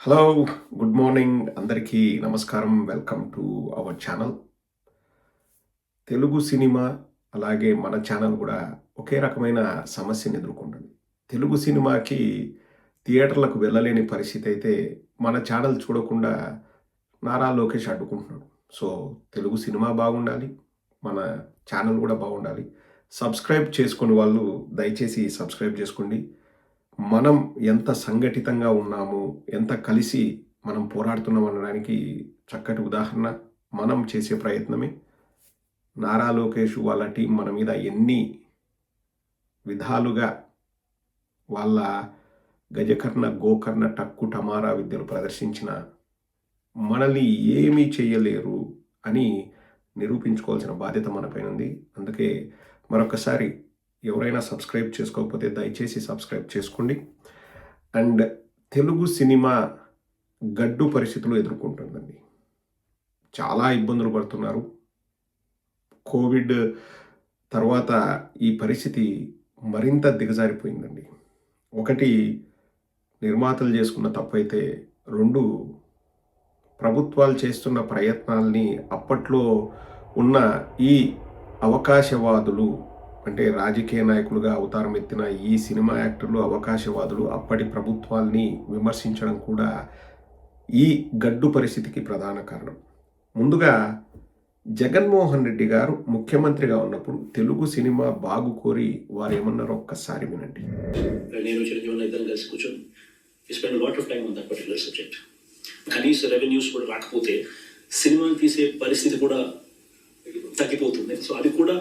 Hello, good morning అందరికీ నమస్కారం. Welcome to our channel. Telugu cinema అలాగే మన ఛానల్ కూడా ఒకే రకమైన సమస్యను ఎదుర్కొంటుంది. తెలుగు సినిమాకి థియేటర్లకు వెళ్ళలేని పరిస్థితి అయితే మన ఛానల్ చూడకుండా నారా లోకేష్ అడ్డుకుంటున్నాడు. సో తెలుగు సినిమా బాగుండాలి, మన ఛానల్ కూడా బాగుండాలి. సబ్స్క్రైబ్ చేసుకుని వాళ్ళు దయచేసి సబ్స్క్రైబ్ చేసుకోండి. మనం ఎంత సంఘటితంగా ఉన్నాము, ఎంత కలిసి మనం పోరాడుతున్నాం అనడానికి చక్కటి ఉదాహరణ మనం చేసే ప్రయత్నమే. నారా లోకేష్ వాళ్ళ టీం మన మీద ఎన్ని విధాలుగా వాళ్ళ గజకర్ణ గోకర్ణ టక్కు టమారా విద్యలు ప్రదర్శించిన మనల్ని ఏమీ చేయలేరు అని నిరూపించుకోవాల్సిన బాధ్యత మనపైన ఉంది. అందుకే మరొకసారి ఎవరైనా సబ్స్క్రైబ్ చేసుకోకపోతే దయచేసి సబ్స్క్రైబ్ చేసుకోండి. అండ్ తెలుగు సినిమా గడ్డు పరిస్థితులు ఎదుర్కొంటుందండి. చాలా ఇబ్బందులు పడుతున్నారు. కోవిడ్ తర్వాత ఈ పరిస్థితి మరింత దిగజారిపోయిందండి. ఒకటి, నిర్మాతలు చేసుకున్న తప్పైతే, రెండు, ప్రభుత్వాలు చేస్తున్న ప్రయత్నాల్ని అప్పట్లో ఉన్న ఈ అవకాశవాదులు, అంటే రాజకీయ నాయకులుగా అవతారం ఎత్తిన ఈ సినిమా యాక్టర్లు, అవకాశవాదులు అప్పటి ప్రభుత్వాల్ని విమర్శించడం కూడా ఈ గడ్డు పరిస్థితికి ప్రధాన కారణం. ముందుగా జగన్మోహన్ రెడ్డి గారు ముఖ్యమంత్రిగా ఉన్నప్పుడు తెలుగు సినిమా బాగు కోరి వారు ఏమన్నారో ఒక్కసారి వినండి. నేను చిరంజీవి ఇద్దరం కలిసి కూర్చొని spend lot of time on that particular subject. కనీస రెవెన్యూస్ కూడా రాకపోతే సినిమాని తీసే పరిస్థితి కూడా తగ్గిపోతుంది. సో అది కూడా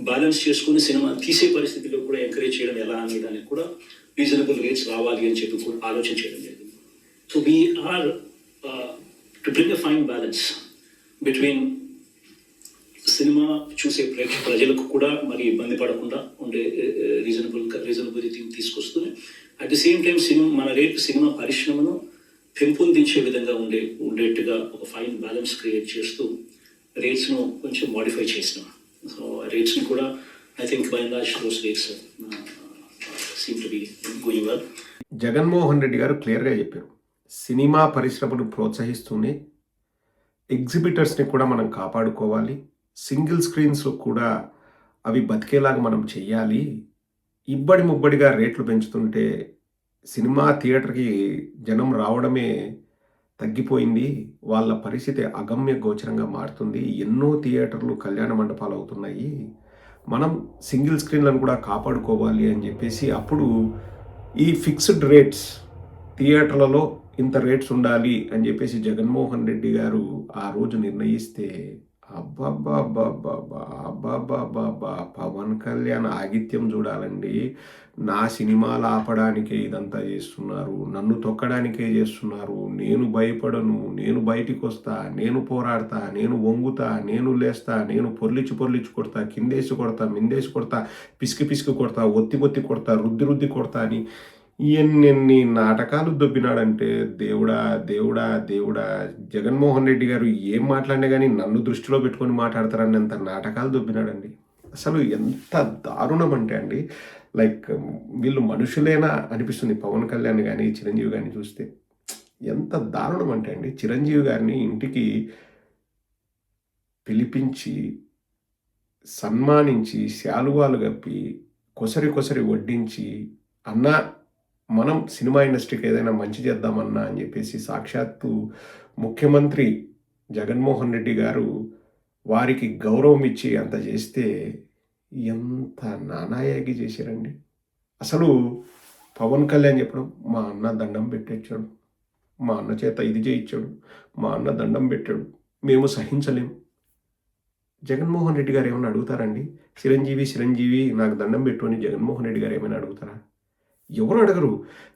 బ్యాలెన్స్ చేసుకుని సినిమా తీసే పరిస్థితిలో కూడా ఎంకరేజ్ చేయడం ఎలా అనే దానికి కూడా రీజనబుల్ రేట్స్ రావాలి అని చెప్పి కూడా ఆలోచన చేయడం జరిగింది. So we are to bring a fine balance between cinema చూసే ప్రజలకు కూడా మరి ఇబ్బంది పడకుండా ఉండే రీజనబిలిటీ తీసుకొస్తూనే at the same time cinema పరిశ్రమను పెంపొందించే విధంగా ఉండేట్టుగా ఒక ఫైన్ బ్యాలెన్స్ క్రియేట్ చేస్తూ రేట్స్ను కొంచెం మాడిఫై చేసినాం. సో రేట్స్ని కూడా I think by and large those rates seem to be going well. Jaganmohan Reddy గారు క్లియర్గా చెప్పారు, సినిమా పరిశ్రమను ప్రోత్సహిస్తూనే ఎగ్జిబిటర్స్ని కూడా మనం కాపాడుకోవాలి, సింగిల్ స్క్రీన్స్ కూడా అవి బతికేలాగా మనం చెయ్యాలి. ఇబ్బడి ముబ్బడిగా రేట్లు పెంచుతుంటే సినిమా థియేటర్కి జనం రావడమే తగ్గిపోయింది, వాళ్ళ పరిస్థితి అగమ్య గోచరంగా మారుతుంది, ఎన్నో థియేటర్లు కళ్యాణ మండపాలు అవుతున్నాయి, మనం సింగిల్ స్క్రీన్లను కూడా కాపాడుకోవాలి అని చెప్పేసి అప్పుడు ఈ ఫిక్స్డ్ రేట్స్, థియేటర్లలో ఇంత రేట్స్ ఉండాలి అని చెప్పేసి జగన్మోహన్ రెడ్డి గారు ఆ రోజు నిర్ణయిస్తే అబ్బాబ్బాబ్బాబ్బాబ్బాబ్బాబ్బా పవన్ కళ్యాణ్ ఆగిత్యం చూడాలండి. నా సినిమాలు ఆపడానికే ఇదంతా చేస్తున్నారు, నన్ను తొక్కడానికే చేస్తున్నారు, నేను భయపడను, నేను బయటికి వస్తా, నేను పోరాడతా, నేను వంగుతా, నేను లేస్తా, నేను పొర్లిచి కొడతా, కిందేసి కొడతా, మిందేసి కొడతా, పిసికి కొడతా, ఒత్తి కొడతా, రుద్ది కొడతా అని ఎన్నెన్ని నాటకాలు దొబ్బినాడంటే దేవుడా దేవుడా దేవుడా. జగన్మోహన్ రెడ్డి గారు ఏం మాట్లాడినా కానీ నన్ను దృష్టిలో పెట్టుకొని మాట్లాడతారని అంత నాటకాలు దొబ్బినాడండి. అసలు ఎంత దారుణం అంటే అండి, లైక్ వీళ్ళు మనుషులేనా అనిపిస్తుంది. పవన్ కళ్యాణ్ కానీ చిరంజీవి కానీ చూస్తే ఎంత దారుణం అంటే అండి, చిరంజీవి గారిని ఇంటికి పిలిపించి సన్మానించి శాలువాలు కప్పి కొసరి వడ్డించి, అన్న మనం సినిమా ఇండస్ట్రీకి ఏదైనా మంచి చేద్దామన్నా అని చెప్పేసి సాక్షాత్తు ముఖ్యమంత్రి జగన్మోహన్ రెడ్డి గారు వారికి గౌరవం ఇచ్చి అంత చేస్తే ఎంత నానాయాగి చేశారండి. అసలు పవన్ కళ్యాణ్ చెప్పడం, మా అన్న దండం పెట్టేచ్చాడు, మా అన్న చేత ఇది చేయించాడు, మా అన్న దండం పెట్టాడు, మేము సహించలేం. జగన్మోహన్ రెడ్డి గారు ఏమైనా అడుగుతారండి? చిరంజీవి నాకు దండం పెట్టు అని జగన్మోహన్ రెడ్డి గారు ఏమైనా అడుగుతారా? ఎవరు అడగరు.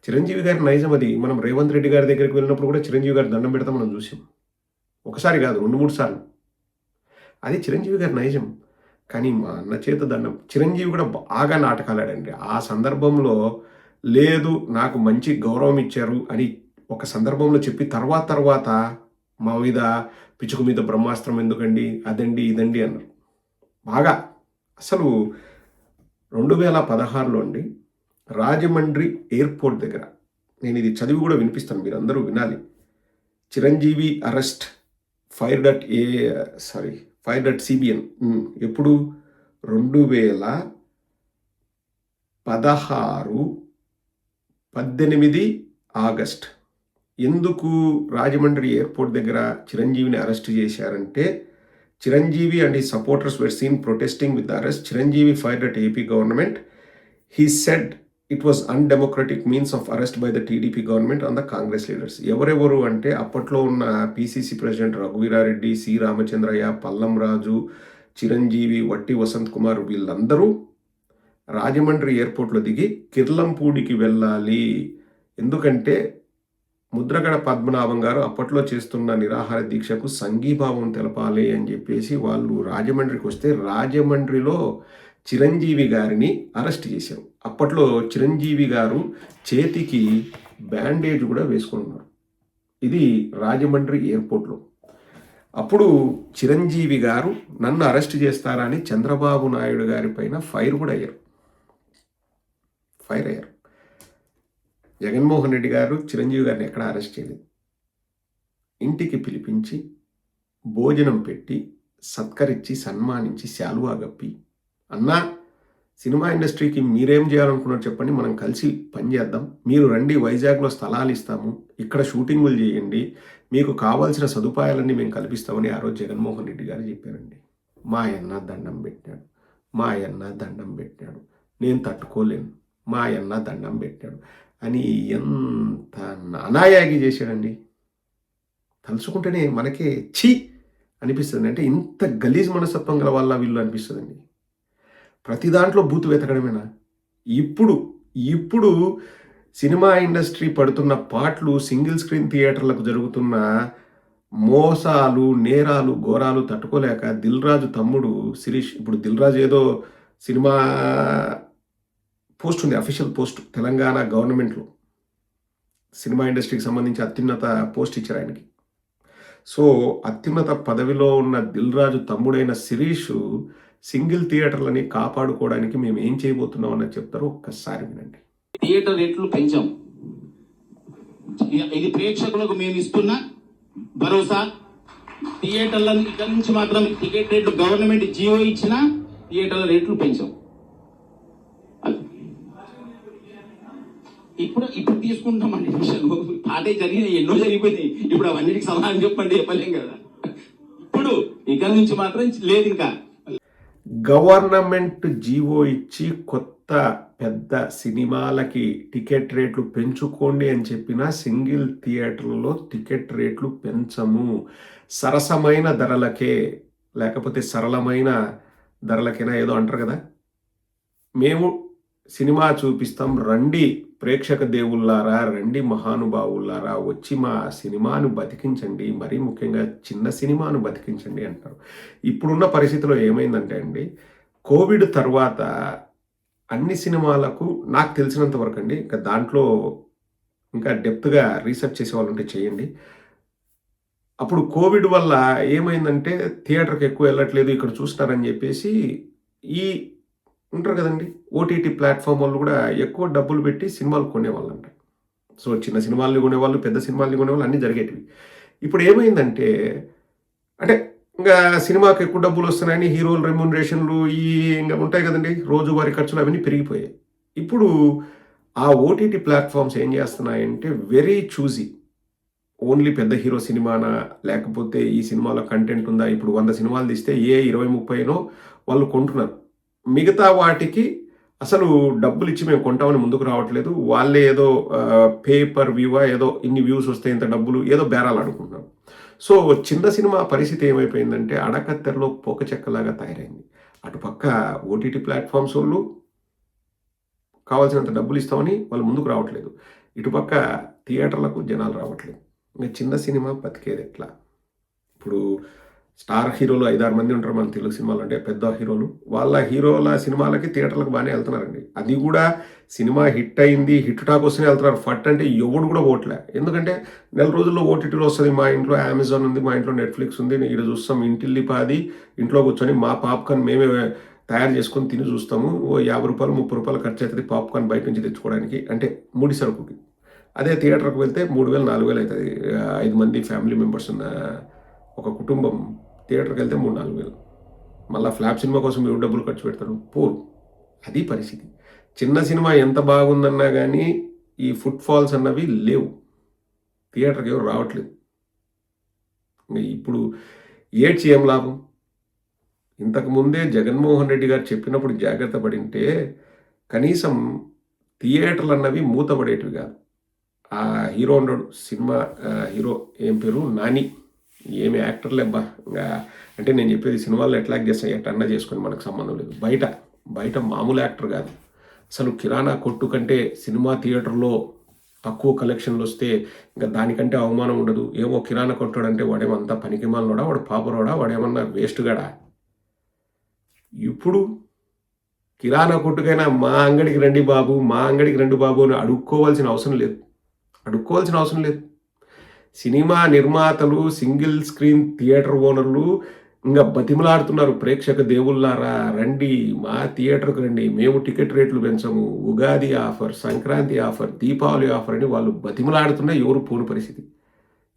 చిరంజీవి గారి నైజం అది. మనం రేవంత్ రెడ్డి గారి దగ్గరికి వెళ్ళినప్పుడు కూడా చిరంజీవి గారి దండం పెడతాం మనం చూసాం. ఒకసారి కాదు, 2-3 సార్లు. అది చిరంజీవి గారి నైజం. కానీ మా అన్న చేత దండం, చిరంజీవి కూడా బాగా నాటకాలు ఆడండి. ఆ సందర్భంలో లేదు నాకు మంచి గౌరవం ఇచ్చారు అని ఒక సందర్భంలో చెప్పి తర్వాత మా మీద పిచ్చుకు మీద బ్రహ్మాస్త్రం ఎందుకండి, అదండి ఇదండి అన్నారు. బాగా అసలు 2016లో అండి, రాజమండ్రి ఎయిర్పోర్ట్ దగ్గర, నేను ఇది చదివి కూడా వినిపిస్తాను, మీరు అందరూ వినాలి. Chiranjeevi arrest fired at CBN ఎప్పుడు 2016 ఆగస్ట్. ఎందుకు రాజమండ్రి ఎయిర్పోర్ట్ దగ్గర చిరంజీవిని అరెస్ట్ చేశారంటే Chiranjeevi and his supporters were seen protesting with the arrest. Chiranjeevi fired at AP government. He said it was undemocratic means of arrest by the TDP government on the Congress leaders. ఎవరెవరు అంటే అప్పట్లో ఉన్న PCC president Raghuveera Reddy, C Ramachandraiah, Pallam Raju, Chiranjeevi, Vatti Vasanth Kumar వీళ్ళందరూ రాజమండ్రి ఎయిర్పోర్ట్లో దిగి కిర్లంపూడికి వెళ్ళాలి. ఎందుకంటే ముద్రగడ పద్మనాభం గారు అప్పట్లో చేస్తున్న నిరాహార దీక్షకు సంఘీభావం తెలపాలి అని చెప్పేసి వాళ్ళు రాజమండ్రికి వస్తే రాజమండ్రిలో చిరంజీవి గారిని అరెస్ట్ చేశారు. అప్పట్లో చిరంజీవి గారు చేతికి బ్యాండేజ్ కూడా వేసుకున్నారు. ఇది రాజమండ్రి ఎయిర్పోర్ట్లో. అప్పుడు చిరంజీవి గారు నన్ను అరెస్ట్ చేస్తారా అని చంద్రబాబు నాయుడు గారి పైన ఫైర్ అయ్యారు. జగన్మోహన్ రెడ్డి గారు చిరంజీవి గారిని ఎక్కడ అరెస్ట్ చేయలేదు. ఇంటికి పిలిపించి భోజనం పెట్టి సత్కరించి సన్మానించి శాలువా గప్పి, అన్నా సినిమా ఇండస్ట్రీకి మీరేం చేయాలనుకున్నారు చెప్పండి, మనం కలిసి పనిచేద్దాం, మీరు రండి వైజాగ్లో స్థలాలు ఇస్తాము, ఇక్కడ షూటింగులు చేయండి, మీకు కావాల్సిన సదుపాయాలన్నీ మేము కల్పిస్తామని ఆ రోజు జగన్మోహన్ రెడ్డి గారు చెప్పారండి. మా అన్న దండం పెట్టాడు, నేను తట్టుకోలేను, మా అన్న దండం పెట్టాడు అని ఎంత అనాయాగి చేశాడండి. తలుచుకుంటేనే మనకే ఛీ అనిపిస్తుంది. అంటే ఇంత గలీజ్ మనస్తత్వం గల వాళ్ళ వీళ్ళు అనిపిస్తుందండి. ప్రతి దాంట్లో బూతు వెతకడమేనా? ఇప్పుడు సినిమా ఇండస్ట్రీ పడుతున్న పాటలు, సింగిల్ స్క్రీన్ థియేటర్లకు జరుగుతున్న మోసాలు, నేరాలు, ఘోరాలు తట్టుకోలేక దిల్ రాజు తమ్ముడు శిరీష్, ఇప్పుడు దిల్ రాజు ఏదో సినిమా పోస్ట్ ఉంది, అఫీషియల్ పోస్ట్, తెలంగాణ గవర్నమెంట్లో సినిమా ఇండస్ట్రీకి సంబంధించి అత్యున్నత పోస్ట్ ఇచ్చారు ఆయనకి. సో అత్యున్నత పదవిలో ఉన్న దిల్ రాజు తమ్ముడైన శిరీష్ సింగిల్ థియేటర్లని కాపాడుకోవడానికి మేము ఏం చేయబోతున్నాం అన్నది చెప్తారు, ఒక్కసారి వినండి. థియేటర్ రేట్లు పెంచాం. ఇది ప్రేక్షకులకు మేము ఇస్తున్న భరోసా. థియేటర్లను ఇక్కడి నుంచి మాత్రం టికెట్ రేట్లు గవర్నమెంట్ జియో ఇచ్చిన థియేటర్ల రేట్లు పెంచాం. ఇప్పుడు తీసుకుంటామండి విషయం. పాటే జరిగినాయి, ఎన్నో జరిగిపోయినాయి. ఇప్పుడు అవన్నిటికి సమాధానం చెప్పలేం కదా. ఇప్పుడు ఇక్కడి నుంచి మాత్రం లేదు. ఇంకా గవర్నమెంట్ జీవో ఇచ్చి కొత్త పెద్ద సినిమాలకి టికెట్ రేట్లు పెంచుకోండి అని చెప్పినా సింగిల్ థియేటర్లలో టికెట్ రేట్లు పెంచము, సరసమైన ధరలకే, లేకపోతే సరళమైన ధరలకైనా ఏదో అంటారు కదా, మేము సినిమా చూపిస్తాం, రండి ప్రేక్షక దేవుళ్ళారా, రండి మహానుభావులారా, వచ్చి మా సినిమాను బతికించండి, మరీ ముఖ్యంగా చిన్న సినిమాను బతికించండి అంటారు. ఇప్పుడున్న పరిస్థితిలో ఏమైందంటే అండి, కోవిడ్ తర్వాత అన్ని సినిమాలకు నాకు తెలిసినంత వరకు అండి, ఇంకా దాంట్లో ఇంకా డెప్త్గా రీసెర్చ్ చేసే వాళ్ళు ఉంటే చేయండి. అప్పుడు కోవిడ్ వల్ల ఏమైందంటే థియేటర్కి ఎక్కువ వెళ్ళట్లేదు, ఇక్కడ చూస్తారని చెప్పేసి ఈ ఉంటారు కదండి ఓటీటీ ప్లాట్ఫామ్ వాళ్ళు కూడా ఎక్కువ డబ్బులు పెట్టి సినిమాలు కొనేవాళ్ళంట. సో చిన్న సినిమాల్ని కొనేవాళ్ళు, పెద్ద సినిమాల్ని కొనేవాళ్ళు, అన్నీ జరిగేటివి. ఇప్పుడు ఏమైందంటే అంటే ఇంకా సినిమాకి ఎక్కువ డబ్బులు వస్తున్నాయని హీరోలు రెమ్యూనరేషన్లు ఇంకా ఉంటాయి కదండి, రోజువారీ ఖర్చులు అవన్నీ పెరిగిపోయాయి. ఇప్పుడు ఆ ఓటీటీ ప్లాట్ఫామ్స్ ఏం చేస్తున్నాయంటే వెరీ చూజీ, ఓన్లీ పెద్ద హీరో సినిమానా, లేకపోతే ఈ సినిమాలో కంటెంట్ ఉందా, ఇప్పుడు 100 సినిమాలు తీస్తే 20-30 వాళ్ళు కొంటున్నారు. మిగతా వాటికి అసలు డబ్బులు ఇచ్చి మేము కొంటామని ముందుకు రావట్లేదు. వాళ్ళే ఏదో పేపర్ వ్యూవా, ఏదో ఇన్ని వ్యూస్ వస్తే ఇంత డబ్బులు, ఏదో బేరాలు ఆడుకుంటున్నారు. సో చిన్న సినిమా పరిస్థితి ఏమైపోయిందంటే అడకత్తెరలో పోక చెక్కలాగా తయారైంది. అటుపక్క ఓటీటీ ప్లాట్ఫామ్స్ వాళ్ళు కావాల్సినంత డబ్బులు ఇస్తామని వాళ్ళు ముందుకు రావట్లేదు, ఇటుపక్క థియేటర్లకు జనాలు రావట్లేదు. ఇంకా చిన్న సినిమా బతికేది ఎట్లా? ఇప్పుడు స్టార్ హీరోలు 5-6 మంది ఉంటారు మన తెలుగు సినిమాలు, అంటే పెద్ద హీరోలు, వాళ్ళ హీరోల సినిమాలకి థియేటర్లకు బాగానే వెళ్తున్నారండి. అది కూడా సినిమా హిట్ అయింది, హిట్ టాక్ వస్తేనే వెళ్తున్నారు. ఫట్ అంటే ఎవడు కూడా ఓట్లే. ఎందుకంటే నెల రోజుల్లో ఓటీటీలో వస్తుంది, మా ఇంట్లో అమెజాన్ ఉంది, మా ఇంట్లో నెట్ఫ్లిక్స్ ఉంది, ఇక్కడ చూస్తాం, ఇంటిల్లిపాది ఇంట్లో కూర్చొని మా పాప్కార్న్ మేమే తయారు చేసుకొని తిని చూస్తాము. ఓ 50 రూపాయలు 30 రూపాయలు ఖర్చు అవుతుంది పాప్కార్న్ బయట నుంచి తెచ్చుకోవడానికి, అంటే ముడి సరుకుకి. అదే థియేటర్కి వెళ్తే 3,000 4,000 అవుతుంది. 5 మంది ఫ్యామిలీ మెంబర్స్ ఉన్న ఒక కుటుంబం థియేటర్కి వెళ్తే 3-4,000. మళ్ళీ ఫ్లాప్ సినిమా కోసం ఎవరు డబ్బులు ఖర్చు పెడతారు? పోరు. అది పరిస్థితి. చిన్న సినిమా ఎంత బాగుందన్నా కానీ ఈ ఫుట్ ఫాల్స్ అన్నవి లేవు. థియేటర్కి ఎవరు రావట్లేదు. ఇప్పుడు ఏడ్చి ఏం లాభం? ఇంతకుముందే జగన్మోహన్ రెడ్డి గారు చెప్పినప్పుడు జాగ్రత్త పడింటే కనీసం థియేటర్లు అన్నవి మూతపడేటివి కాదు. ఆ హీరో ఉన్నాడు సినిమా, హీరో ఏం పేరు, నాని, ఏమి యాక్టర్లే అబ్బా. ఇంకా అంటే నేను చెప్పేది సినిమాల్లో ఎట్లా యాక్ట్ చేస్తాను ఎట్టన్నా చేసుకొని మనకు సంబంధం లేదు. బయట మామూలు యాక్టర్ కాదు. అసలు కిరాణా కొట్టు కంటే సినిమా థియేటర్లో తక్కువ కలెక్షన్లు వస్తే ఇంకా దానికంటే అవమానం ఉండదు. ఏమో కిరాణా కొట్టాడంటే వాడేమంతా పనికిమాలనోడా, వాడు పాపరోడా, వాడేమన్నా వేస్ట్ గాడా? ఇప్పుడు కిరాణా కొట్టుకైనా మా అంగడికి రండి బాబు అని అడుక్కోవాల్సిన అవసరం లేదు. సినిమా నిర్మాతలు, సింగిల్ స్క్రీన్ థియేటర్ ఓనర్లు ఇంకా బతిమలాడుతున్నారు, ప్రేక్షక దేవుళ్ళారా రండి మా థియేటర్కి రండి, మేము టికెట్ రేట్లు పెంచము, Ugadi offer, Sankranti offer, Deepavali offer అని వాళ్ళు బతిమలాడుతున్నా ఎవరు పోని పరిస్థితి.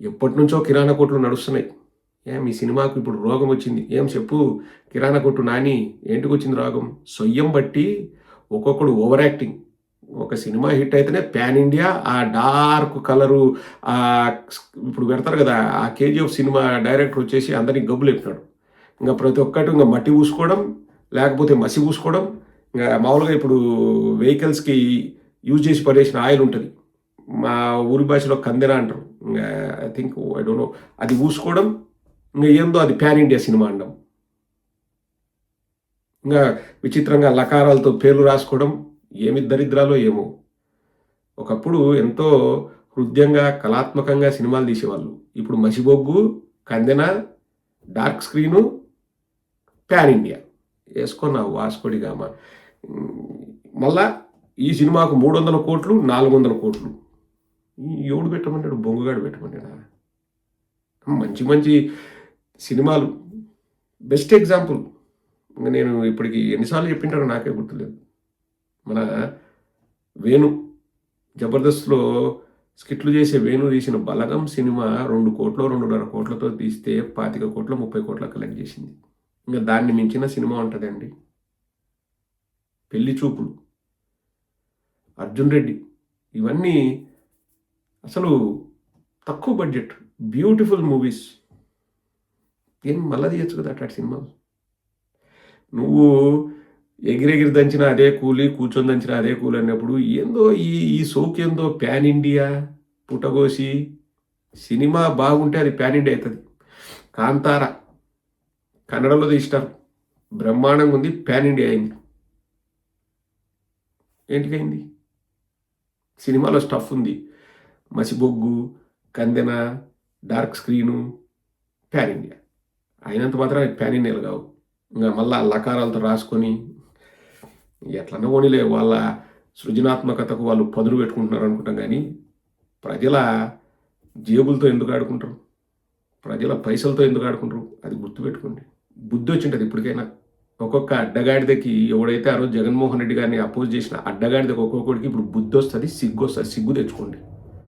ఎప్పటి నుంచో కిరాణా కొట్లు నడుస్తున్నాయి. మీ సినిమాకు ఇప్పుడు రోగం వచ్చింది, ఏం చెప్పు కిరాణా కొట్టు నాని, ఏంటికి వచ్చింది రోగం? సొయ్యం బట్టి ఒక్కొక్కడు ఓవర్ యాక్టింగ్. ఒక సినిమా హిట్ అయితేనే ప్యాన్ ఇండియా ఆ డార్క్ కలరు ఇప్పుడు పెడతారు కదా, ఆ కేజీఎఫ్ సినిమా డైరెక్టర్ వచ్చేసి అందరినీ గబ్బులు ఎప్పినాడు. ఇంకా ప్రతి ఒక్కటి ఇంకా మట్టి పూసుకోవడం, లేకపోతే మసి పూసుకోవడం. ఇంకా మామూలుగా ఇప్పుడు వెహికల్స్కి యూజ్ చేసి పడేసిన ఆయిల్ ఉంటుంది, మా ఊరి భాషలో కందెన అంటారు. ఇంకా I think I don't know, అది పూసుకోవడం. ఇంకా ఏందో అది ప్యాన్ ఇండియా సినిమా అనడం. ఇంకా విచిత్రంగా లకారాలతో పేర్లు రాసుకోవడం. ఏమి దరిద్రాలో ఏమో. ఒకప్పుడు ఎంతో హృదయంగా కళాత్మకంగా సినిమాలు తీసేవాళ్ళు. ఇప్పుడు మసిబొగ్గు, కందెన, డార్క్ స్క్రీను, ప్యాన్ ఇండియా వేసుకున్నావు వాస్కోడిగామా. మళ్ళా ఈ సినిమాకు 300 కోట్లు 400 కోట్లు. ఎవడు పెట్టమన్నాడు? బొంగుగాడు పెట్టమన్నాడా? మంచి సినిమాలు బెస్ట్ ఎగ్జాంపుల్. నేను ఇప్పటికి ఎన్నిసార్లు చెప్పింటానో నాకే గుర్తులేదు. మన వేణు జబర్దస్త్లో స్కిట్లు చేసే వేణు తీసిన బలగం సినిమా 2 కోట్లు 2.5 కోట్లతో తీస్తే 25 కోట్ల 30 కోట్ల కలెక్ట్ చేసింది. ఇంకా దాన్ని మించిన సినిమా ఉంటుందండి? పెళ్లి చూపులు, అర్జున్ రెడ్డి, ఇవన్నీ అసలు తక్కువ బడ్జెట్ బ్యూటిఫుల్ మూవీస్. ఏం మళ్ళా తీయచ్చు కదా అట్లాంటి సినిమాలు. నువ్వు ఎగిరెగిరి దంచిన అదే కూలి, కూర్చొని దంచిన అదే కూలి అన్నప్పుడు ఏందో ఈ సోకేందో ప్యాన్ ఇండియా పుట్టగోసి. సినిమా బాగుంటే అది ప్యాన్ ఇండియా అవుతుంది. కాంతార కన్నడలో తీసినారు, బ్రహ్మాండంగా ఉంది, ప్యాన్ ఇండియా అయింది. ఏంటికైంది? సినిమాలో స్టఫ్ ఉంది, మసిబొగ్గు, కందెన, డార్క్ స్క్రీను, ప్యాన్ ఇండియా అయినంత మాత్రం ప్యాన్ ఇండియాలు కావు. ఇంకా మళ్ళా లకారాలతో రాసుకొని ఎట్లన్నా పోనీలే, వాళ్ళ సృజనాత్మకతకు వాళ్ళు పదును పెట్టుకుంటున్నారు అనుకుంటాం. కానీ ప్రజల జేబులతో ఎందుకు ఆడుకుంటారు? ప్రజల పైసలతో ఎందుకు ఆడుకుంటారు? అది గుర్తుపెట్టుకోండి. బుద్ధి వచ్చింటుంది ఇప్పటికైనా. ఒక్కొక్క అడ్డగాడిదకి ఎవడైతే ఆ రోజు జగన్మోహన్ రెడ్డి గారిని అపోజ్ చేసిన అడ్డగాడిదకి ఒక్కొక్కడికి ఇప్పుడు బుద్ధి వస్తుంది, సిగ్గు తెచ్చుకోండి.